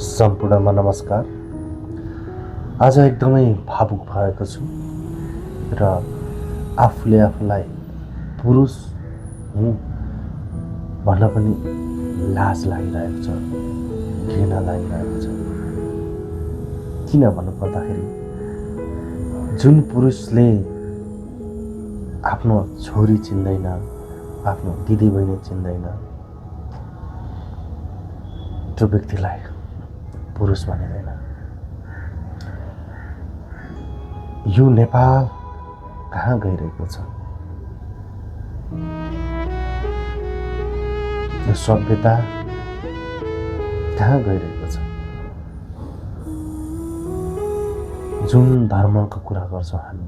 सम्पूर्णमा नमस्कार। आज एकदमै भावुक भएको छु र आफूले आफूलाई पुरुष हुँ भन्न पनि लाज लागिरहेको छ, घृणा लागिरहेको छ। किन भन्नुपर्दाखेरि जुन पुरुषले आफ्नो छोरी चिन्दैन, आफ्नो दिदीबहिनी चिन्दैन, त्यो व्यक्तिलाई पुरुष भनिँदैन। यो नेपाल कहाँ गइरहेको छ? यो सभ्यता कहाँ गइरहेको छ? जुन धर्मको कुरा गर्छौँ हामी,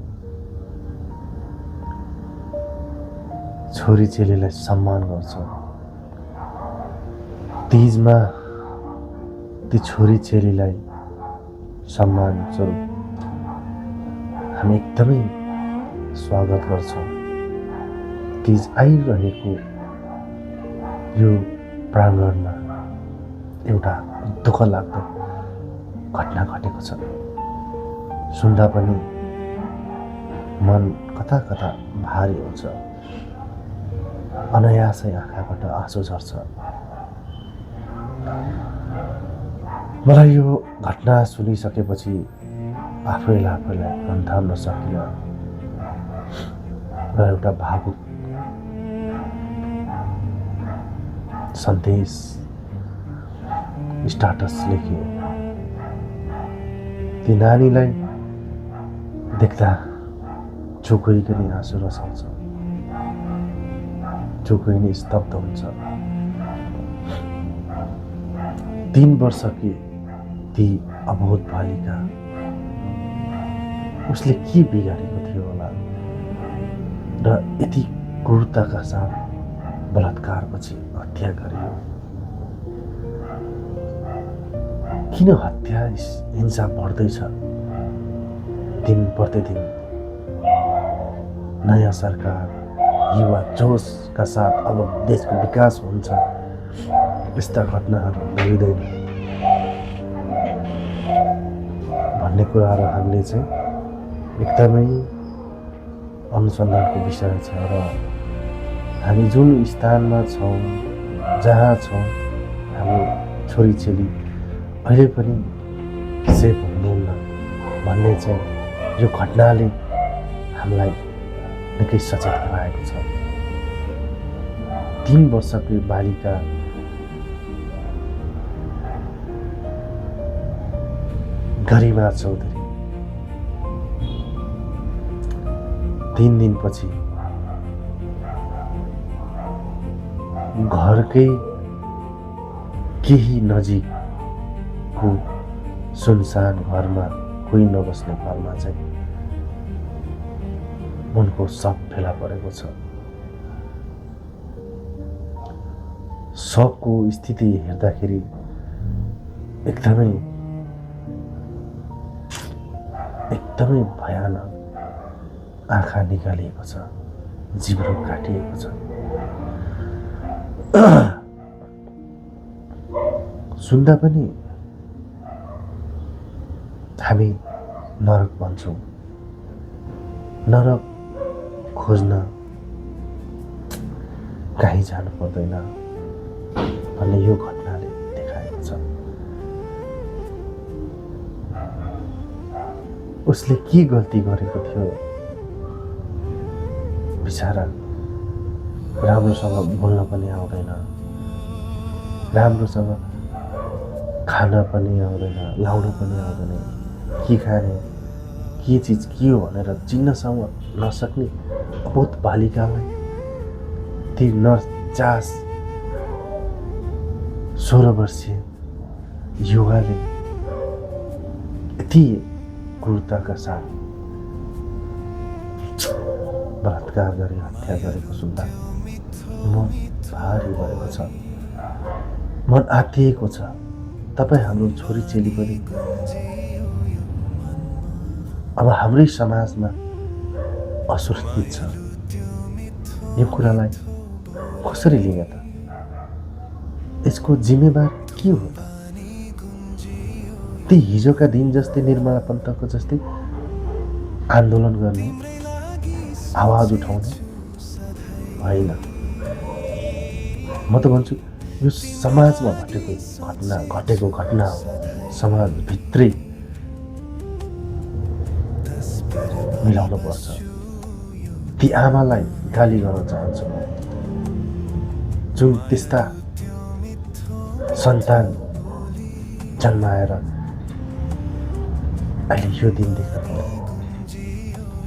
छोरी चेलीलाई सम्मान गर्छौँ, तीजमा ती छोरी चेलीलाई सम्मान स्वरूप हामी एकदमै स्वागत गर्छौँ। तीज आइरहेको यो प्राङ्गणमा एउटा दुःखलाग्दो घटना घटेको छ। सुन्दा पनि मन कता कता भारी हुन्छ, अनायासै आँखाबाट आँसु झर्छ। मलाई यो घटना सुनिसकेपछि आफैलाई अन्ठाउन सकिनँ र एउटा भावुक सन्देश स्टाटस लेखेँ। ती नानीलाई देख्दा जो कोही पनि आँसु रसाउँछ, जो कोही पनि स्तब्ध हुन्छ। 3 वर्षकी ती अबोध बालिका, उसले के बिगारेको थियो होला र यति क्रूरताका साथ बलात्कारपछि हत्या गरियो? किन हत्या हिंसा बढ्दैछ? दिन प्रतिदिन नयाँ सरकार, युवा जोसका साथ अब देशको विकास हुन्छ, यस्ता घटनाहरू नहुँदैन भन्ने कुराहरू हामीले चाहिँ एकदमै अनुसन्धानको विषय छ। र हामी जुन स्थानमा छौँ, जहाँ छौँ, हाम्रो छोरीचेली अहिले पनि सेफ हुनुहुन्न भन्ने चाहिँ यो घटनाले हामीलाई निकै सचेत गराएको छ। 3 वर्षको बालिका गरिमा चौधरी 3 दिनपछि घरकै केही नजिकको सुनसान घरमा, कोही नबस्ने घरमा चाहिँ उनको शव फेला परेको छ। शवको स्थिति हेर्दाखेरि एकदमै भयानक, आँखा निकालिएको छ, जिब्रो काटिएको छ। सुन्दा पनि हामी नरक भन्छौँ। नरक खोज्न कहीँ जानु पर्दैन भन्ने यो घटनाले देखाएको छ। उसले के गल्ती गरेको थियो? बिचारा राम्रोसँग बोल्न पनि आउँदैन, राम्रोसँग खान पनि आउँदैन, लाउन पनि आउँदैन। के खाने, के चिज के हो भनेर चिन्नसम्म नसक्ने अबोध बालिकालाई ती नचास 16 वर्षीय युवाले यति क्रूरताका साथ बलात्कार गरी हत्या गरेको सुन्दा मन भारी भएको छ, मन आत्तिएको छ। तपाईँ हाम्रो छोरीचेली पनि अब हाम्रै समाजमा असुरक्षित छ। यो कुरालाई कसरी लिने त? यसको जिम्मेवार के हो त? ती हिजोका दिन जस्तै निर्मला पन्तको जस्तै आन्दोलन गर्ने, आवाज उठाउने होइन। म त भन्छु यो समाजमा घटेको घटना हो। समाजभित्रै मिलाउनु पर्छ। ती आमालाई गाली गर्न चाहन्छु जुन त्यस्ता सन्तान जन्माएर अहिले यो दिन देख्न पर्यो।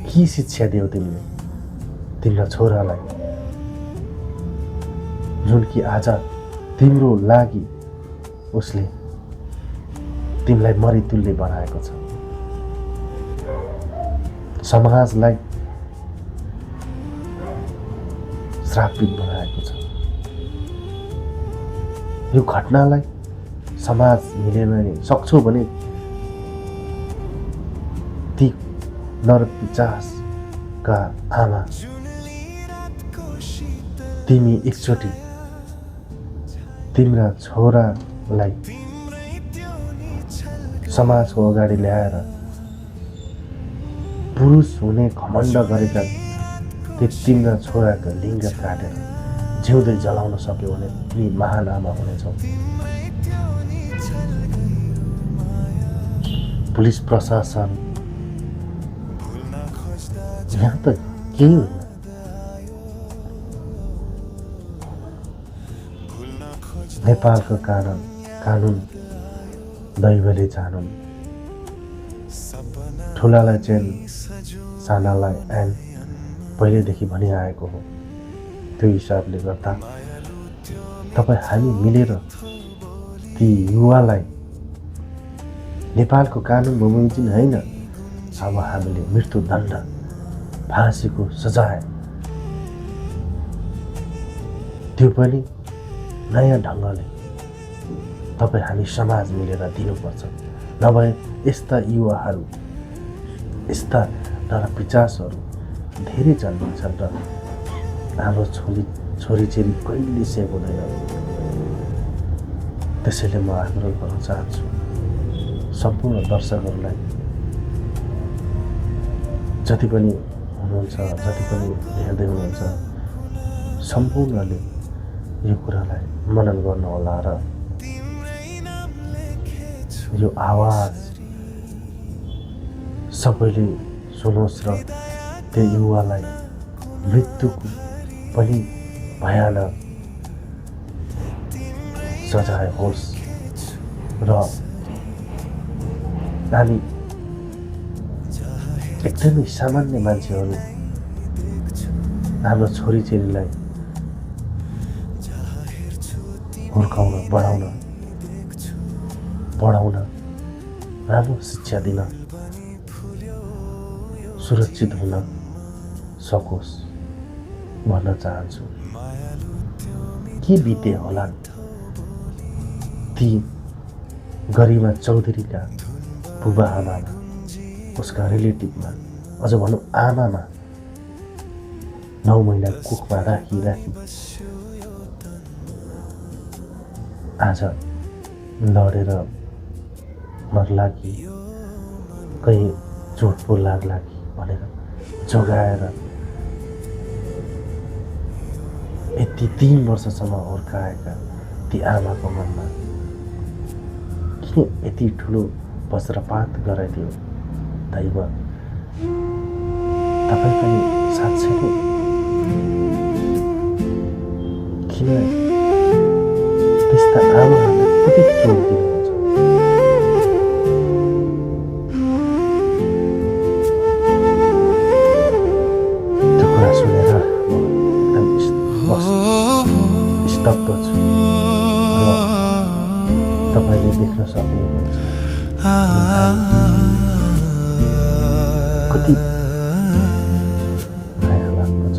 के शिक्षा दियौ तिमीले तिम्रो छोरालाई, जुन कि आज तिम्रो लागि उसले तिमीलाई मरितुल्य बनाएको छ, समाजलाई श्रापित बनाएको छ। यो घटनालाई समाज मिलेन नि सक्छौ भने ती नरपिचासका आमा तिमी एकचोटि तिम्रा छोरालाई समाजको अगाडि ल्याएर पुरुष हुने घमण्ड गरेका तिम्रा छोराको लिङ्ग काटेर जिउँदै जलाउन सक्यो भने तिमी महान आमा हुनेछौ। पुलिस प्रशासन यहाँ त केही होइन। नेपालको कानुन दैवले जानुन्। ठुलालाई जेल, सानालाई ऐन पहिलेदेखि भनिआएको हो। त्यो हिसाबले गर्दा तपाईँ हामी मिलेर ती युवालाई नेपालको कानुन बमोजिम होइन, अब हामीले मृत्युदण्ड, फाँसीको सजाय त्यो पनि नयाँ ढङ्गले तपाईँ हामी समाज मिलेर दिनुपर्छ। नभए यस्ता युवाहरू, यस्ता नरपिचासहरू धेरै जन्मिन्छन् र हाम्रो छोरीचेली कहिले सेभ हुँदैन। त्यसैले म आग्रह गर्न चाहन्छु सम्पूर्ण दर्शकहरूलाई, जति पनि हुनुहुन्छ, जति पनि हेर्दै हुनुहुन्छ, सम्पूर्णले यो कुरालाई मनन गर्नुहोला र यो आवाज सबैले सुनोस् र त्यो युवालाई मृत्युको पनि भयानक सजाय होस् र हामी एकदमै सामान्य मान्छेहरू हाम्रो छोरीचेलीलाई हुर्काउन, बढाउन, राम्रो शिक्षा दिन, सुरक्षित हुन सकोस् भन्न चाहन्छु। के बिते होला ती गरिमा चौधरीका बुबा आमामा, उसका रिलेटिभमा, अझ भनौँ आमामा 9 महिना कुखमा राखी आज लडेर मर्ला कि कहीँ चोट पो लाग्ला कि भनेर जोगाएर यति 3 वर्षसम्म हुर्काएका ती आमाको मनमा किन यति ठुलो वज्रपात गराइदियो दैव? तपाईँ पनि साँच्चै नै किन त्यस्ता आमाहरूलाई कति चोट दिनुहुन्छ? त्यो कुरा सुनेर म एकदम स्तब्ध छु र तपाईँले देख्न सक्नुहुन्छ कति दया लाग्दछ।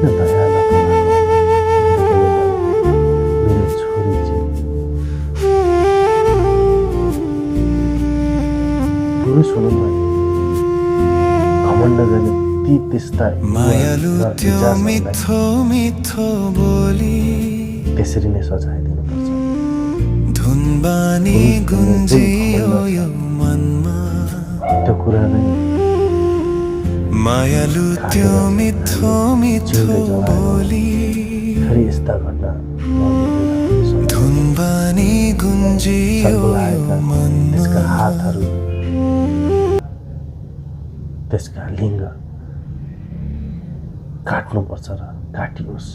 किन दया लाग्दछ? मेरो छोरी चाहिँ पुरुष हुनुमा घमण्ड गर्ने ती त्यस्ता त्यसरी नै सजाय दिनुपर्छ। धुनबानी गुन्जियो यो मनमा त्यो कुरा नै मायालु त्यो मिठो मिठो बोली फेरि यस्ता घटना धुनबानी गुन्जियो यो मनमा त्यसका हातहरू त्यसका लिङ्ग काट्नुपर्छ र काटियोस्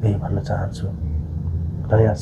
यही भन्न चाहन्छु। नयाँ